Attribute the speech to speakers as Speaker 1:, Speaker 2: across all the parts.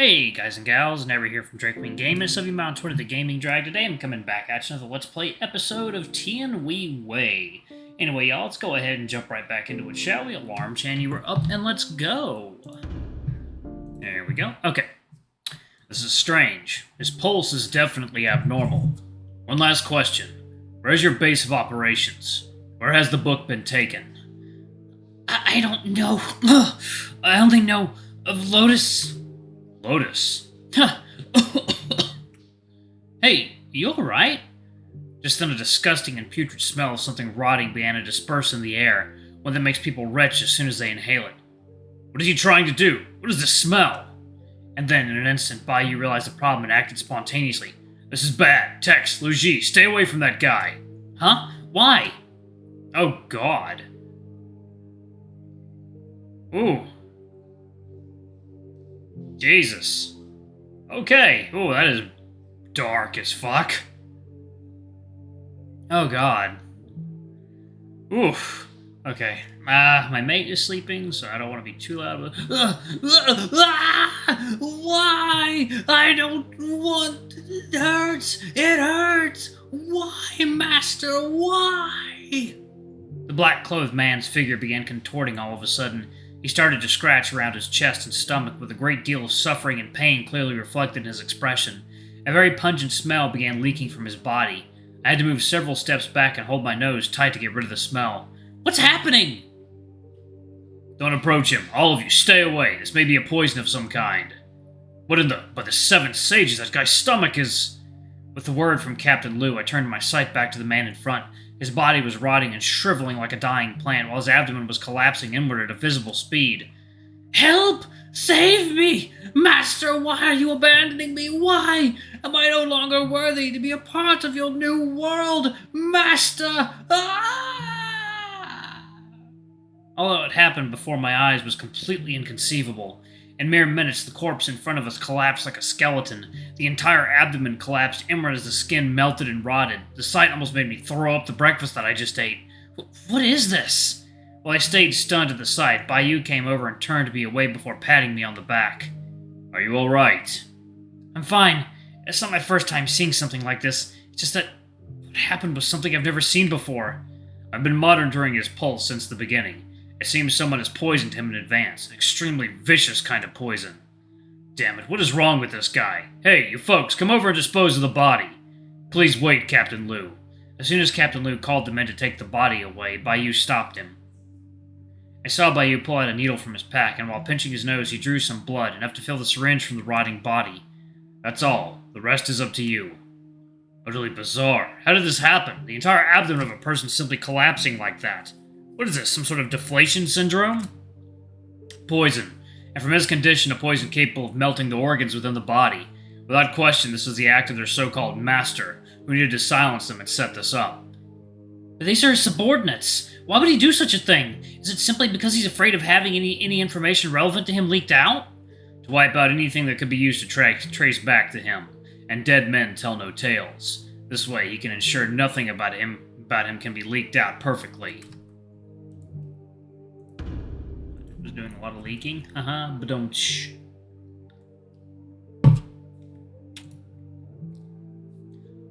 Speaker 1: Hey guys and gals, Never here from Drake Queen Gaming. Some of you on Twitter, the Gaming Drag. Today I'm coming back at you with a Let's Play episode of Tian He Hui. Anyway, y'all, let's go ahead and jump right back into it, shall we? Alarm Chan, you were up, and let's go. There we go. Okay. This is strange. His pulse is definitely abnormal. One last question. Where's your base of operations? Where has the book been taken? I don't know. I only know of Lotus. Lotus? Huh. Hey, you alright? Just then a disgusting and putrid smell of something rotting began to disperse in the air, one that makes people retch as soon as they inhale it. What are you trying to do? What is this smell? And then, in an instant, Bayou realized the problem and acted spontaneously. This is bad. Tex, Luigi, stay away from that guy. Huh? Why? Oh, God. Ooh. Jesus. Okay. Oh, that is dark as fuck. Oh, God. Oof. Okay. My mate is sleeping, so I don't want to be too loud. Why? I don't want... It hurts. It hurts. Why, Master? Why? The black-clothed man's figure began contorting all of a sudden. He started to scratch around his chest and stomach with a great deal of suffering and pain clearly reflected in his expression. A very pungent smell began leaking from his body. I had to move several steps back and hold my nose tight to get rid of the smell. What's happening? Don't approach him. All of you, stay away. This may be a poison of some kind. What in the... By the seven sages, that guy's stomach is... With the word from Captain Liu, I turned my sight back to the man in front. His body was rotting and shriveling like a dying plant, while his abdomen was collapsing inward at a visible speed. Help! Save me! Master, why are you abandoning me? Why? Am I no longer worthy to be a part of your new world? Master! Ah! Although it happened before my eyes was completely inconceivable. In mere minutes, the corpse in front of us collapsed like a skeleton. The entire abdomen collapsed inward as the skin melted and rotted. The sight almost made me throw up the breakfast that I just ate. What is this? While I stayed stunned at the sight, Bayou came over and turned to me away before patting me on the back. Are you alright? I'm fine. It's not my first time seeing something like this. It's just that what happened was something I've never seen before. I've been monitoring his pulse since the beginning. It seems someone has poisoned him in advance. An extremely vicious kind of poison. Damn it, what is wrong with this guy? Hey, you folks, come over and dispose of the body. Please wait, Captain Liu. As soon as Captain Liu called the men to take the body away, Bayou stopped him. I saw Bayou pull out a needle from his pack, and while pinching his nose, he drew some blood, enough to fill the syringe from the rotting body. That's all. The rest is up to you. Utterly bizarre. How did this happen? The entire abdomen of a person simply collapsing like that. What is this, some sort of deflation syndrome? Poison. And from his condition, a poison capable of melting the organs within the body. Without question, this was the act of their so-called master, who needed to silence them and set this up. But these are his subordinates. Why would he do such a thing? Is it simply because he's afraid of having any information relevant to him leaked out? To wipe out anything that could be used to trace back to him. And dead men tell no tales. This way, he can ensure nothing about him can be leaked out perfectly. Was doing a lot of leaking. But don't shh.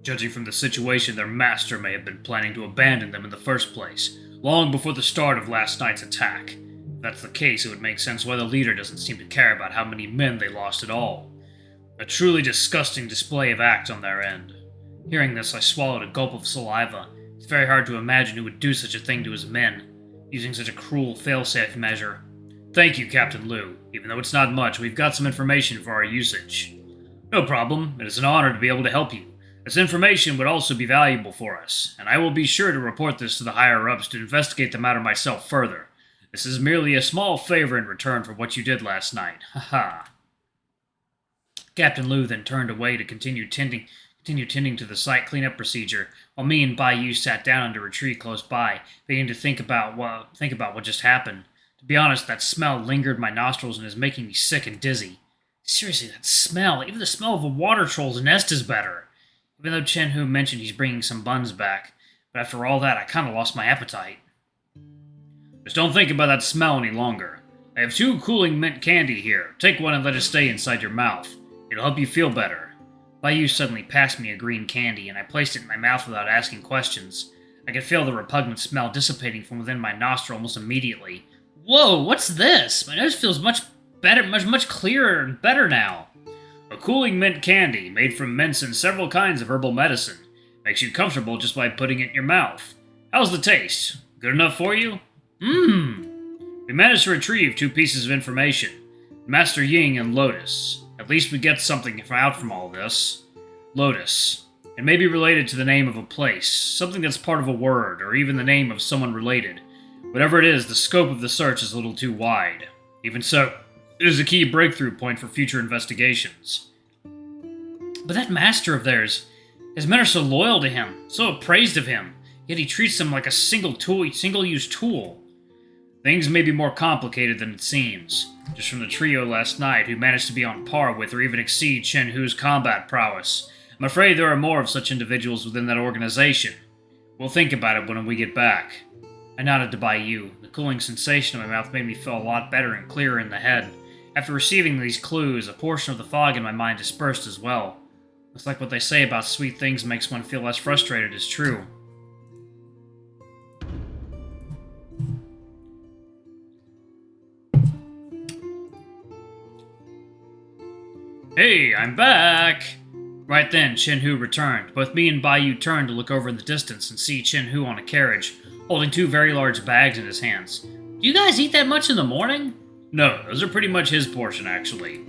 Speaker 1: Judging from the situation, their master may have been planning to abandon them in the first place, long before the start of last night's attack. If that's the case, it would make sense why the leader doesn't seem to care about how many men they lost at all. A truly disgusting display of act on their end. Hearing this, I swallowed a gulp of saliva. It's very hard to imagine who would do such a thing to his men, using such a cruel failsafe measure. Thank you, Captain Liu. Even though it's not much, we've got some information for our usage. No problem. It is an honor to be able to help you. This information would also be valuable for us, and I will be sure to report this to the higher-ups to investigate the matter myself further. This is merely a small favor in return for what you did last night. Haha. Captain Liu then turned away to continue tending to the site cleanup procedure, while me and Bayou sat down under a tree close by, beginning to think about what just happened. To be honest, that smell lingered in my nostrils and is making me sick and dizzy. Seriously, that smell. Even the smell of a water troll's nest is better. Even though Tian He mentioned he's bringing some buns back. But after all that, I kind of lost my appetite. Just don't think about that smell any longer. I have 2 cooling mint candy here. Take one and let it stay inside your mouth. It'll help you feel better. Baiyu suddenly passed me a green candy, and I placed it in my mouth without asking questions. I could feel the repugnant smell dissipating from within my nostril almost immediately. Whoa, what's this? My nose feels much better, much clearer and better now. A cooling mint candy, made from mints and several kinds of herbal medicine. Makes you comfortable just by putting it in your mouth. How's the taste? Good enough for you? We managed to retrieve 2 pieces of information. Master Ying and Lotus. At least we get something out from all this. Lotus. It may be related to the name of a place, something that's part of a word, or even the name of someone related. Whatever it is, the scope of the search is a little too wide. Even so, it is a key breakthrough point for future investigations. But that master of theirs, his men are so loyal to him, so appraised of him, yet he treats them like a single-use tool. Things may be more complicated than it seems. Just from the trio last night, who managed to be on par with or even exceed Tian Hu's combat prowess, I'm afraid there are more of such individuals within that organization. We'll think about it when we get back. I nodded to Baiyu. The cooling sensation in my mouth made me feel a lot better and clearer in the head. After receiving these clues, a portion of the fog in my mind dispersed as well. Looks like what they say about sweet things makes one feel less frustrated is true. Hey, I'm back! Right then, Tian He returned. Both me and Baiyu turned to look over in the distance and see Tian He on a carriage, holding 2 very large bags in his hands. Do you guys eat that much in the morning? No, those are pretty much his portion, actually.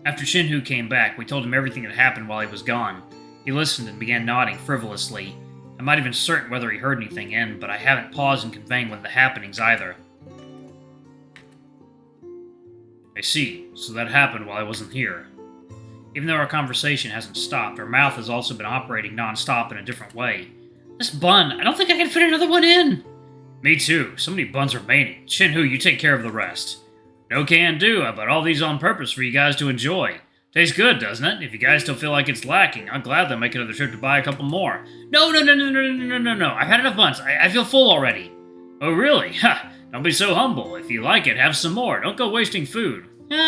Speaker 1: After Tian He came back, we told him everything that happened while he was gone. He listened and began nodding frivolously. I'm not even certain whether he heard anything in, but I haven't paused in conveying one of the happenings either. I see, so that happened while I wasn't here. Even though our conversation hasn't stopped, our mouth has also been operating non-stop in a different way. This bun, I don't think I can fit another one in! Me too, so many buns remaining. Tian He, you take care of the rest. No can do, I bought all these on purpose for you guys to enjoy. Tastes good, doesn't it? If you guys still feel like it's lacking, I'll gladly make another trip to buy a couple more. No, I've had enough buns. I feel full already. Oh really? Ha! Don't be so humble. If you like it, have some more. Don't go wasting food. You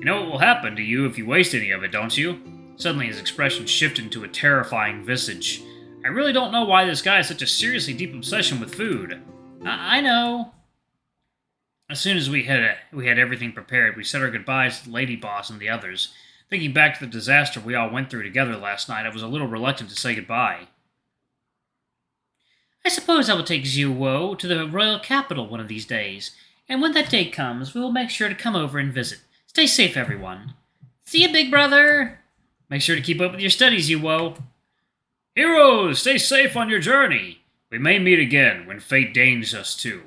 Speaker 1: know what will happen to you if you waste any of it, don't you? Suddenly his expression shifted into a terrifying visage. I really don't know why this guy has such a seriously deep obsession with food. I know. As soon as we had everything prepared, we said our goodbyes to the lady boss and the others. Thinking back to the disaster we all went through together last night, I was a little reluctant to say goodbye. I suppose I will take Zhuo to the royal capital one of these days, and when that day comes, we will make sure to come over and visit. Stay safe, everyone. See you, big brother! Make sure to keep up with your studies, Zhuo. Heroes, stay safe on your journey. We may meet again when fate deigns us to.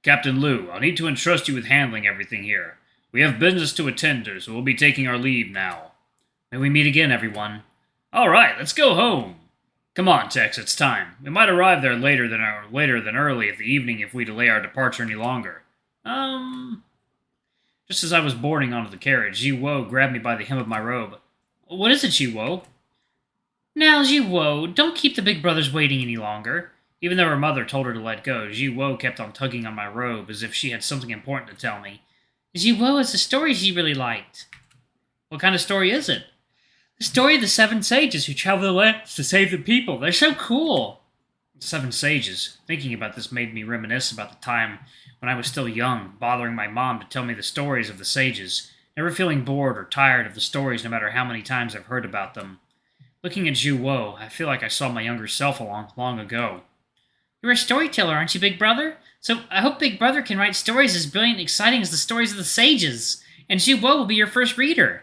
Speaker 1: Captain Liu, I'll need to entrust you with handling everything here. We have business to attend to, so we'll be taking our leave now. May we meet again, everyone. All right, let's go home. Come on, Tex, it's time. We might arrive there later than early at the evening if we delay our departure any longer. Just as I was boarding onto the carriage, Zhuo grabbed me by the hem of my robe. What is it, Zhuo? Now, Zhuo, don't keep the big brothers waiting any longer. Even though her mother told her to let go, Zhuo kept on tugging on my robe as if she had something important to tell me. Zhuo has a story she really liked. What kind of story is it? The story of the 7 sages who travel the lands to save the people. They're so cool. 7 sages. Thinking about this made me reminisce about the time when I was still young, bothering my mom to tell me the stories of the sages, never feeling bored or tired of the stories no matter how many times I've heard about them. Looking at Zhuo, I feel like I saw my younger self long ago. You're a storyteller, aren't you, Big Brother? So I hope Big Brother can write stories as brilliant and exciting as the stories of the sages, and Zhuo will be your first reader.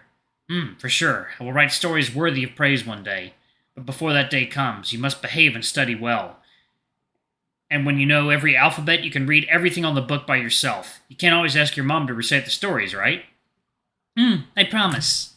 Speaker 1: For sure. I will write stories worthy of praise one day. But before that day comes, you must behave and study well. And when you know every alphabet, you can read everything on the book by yourself. You can't always ask your mom to recite the stories, right? I promise.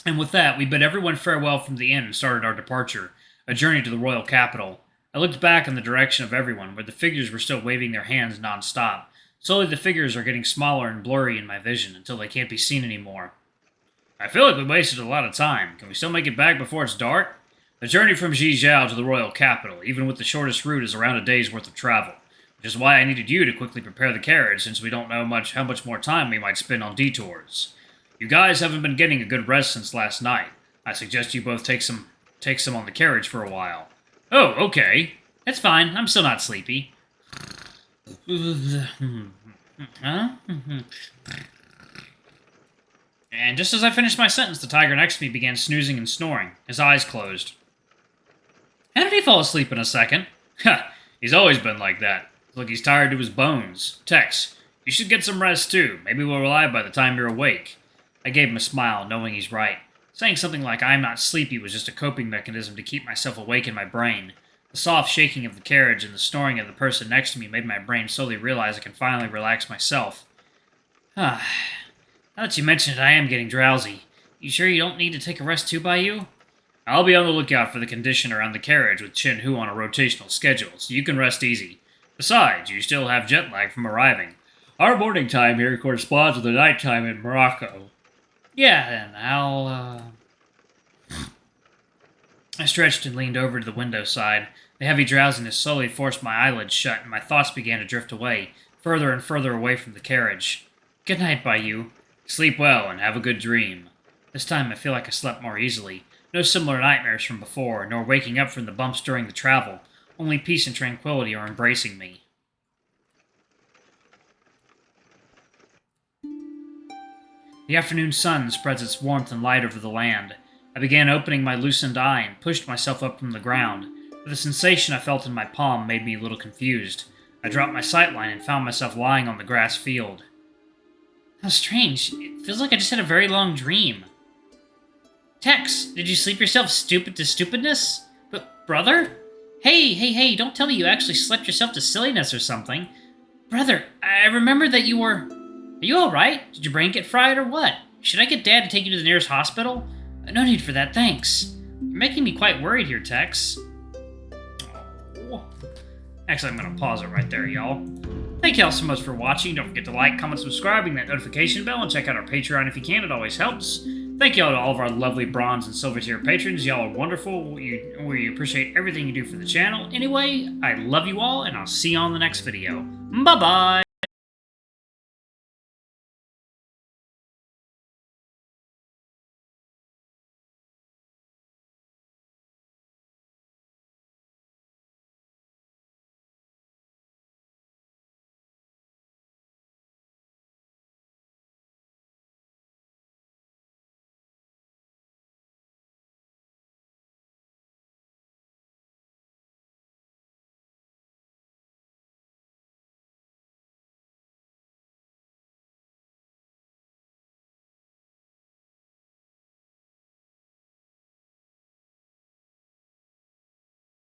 Speaker 1: And with that, we bid everyone farewell from the inn and started our departure, a journey to the royal capital. I looked back in the direction of everyone, where the figures were still waving their hands non-stop. Slowly the figures are getting smaller and blurry in my vision, until they can't be seen anymore. I feel like we wasted a lot of time. Can we still make it back before it's dark? The journey from Zhejiao to the royal capital, even with the shortest route, is around a day's worth of travel, which is why I needed you to quickly prepare the carriage, since we don't know how much more time we might spend on detours. You guys haven't been getting a good rest since last night. I suggest you both take some on the carriage for a while. Oh, okay. It's fine. I'm still not sleepy. Huh? And just as I finished my sentence, the tiger next to me began snoozing and snoring, his eyes closed. How did he fall asleep in a second? Ha! He's always been like that. Look, he's tired to his bones. Tex, you should get some rest too. Maybe we'll arrive by the time you're awake. I gave him a smile, knowing he's right. Saying something like I'm not sleepy was just a coping mechanism to keep myself awake in my brain. The soft shaking of the carriage and the snoring of the person next to me made my brain slowly realize I can finally relax myself. Now that you mention it, I am getting drowsy. You sure you don't need to take a rest too, by you? I'll be on the lookout for the condition around the carriage with Tian He Hui on a rotational schedule, so you can rest easy. Besides, you still have jet lag from arriving. Our morning time here corresponds with the night time in Morocco. Yeah, then, I stretched and leaned over to the window side. The heavy drowsiness slowly forced my eyelids shut, and my thoughts began to drift away, further and further away from the carriage. Good night, Bayou. Sleep well, and have a good dream. This time I feel like I slept more easily. No similar nightmares from before, nor waking up from the bumps during the travel. Only peace and tranquility are embracing me. The afternoon sun spreads its warmth and light over the land. I began opening my loosened eye and pushed myself up from the ground, but the sensation I felt in my palm made me a little confused. I dropped my sightline and found myself lying on the grass field. How strange. It feels like I just had a very long dream. Tex, did you sleep yourself stupid to stupidness? But, brother? Hey, don't tell me you actually slept yourself to silliness or something. Brother, I remember that you were... Are you alright? Did your brain get fried or what? Should I get Dad to take you to the nearest hospital? No need for that, thanks. You're making me quite worried here, Tex. Oh. Actually, I'm going to pause it right there, y'all. Thank y'all so much for watching. Don't forget to like, comment, subscribe, and that notification bell, and check out our Patreon if you can. It always helps. Thank y'all to all of our lovely bronze and silver tier patrons. Y'all are wonderful. We appreciate everything you do for the channel. Anyway, I love you all, and I'll see you on the next video. Bye-bye!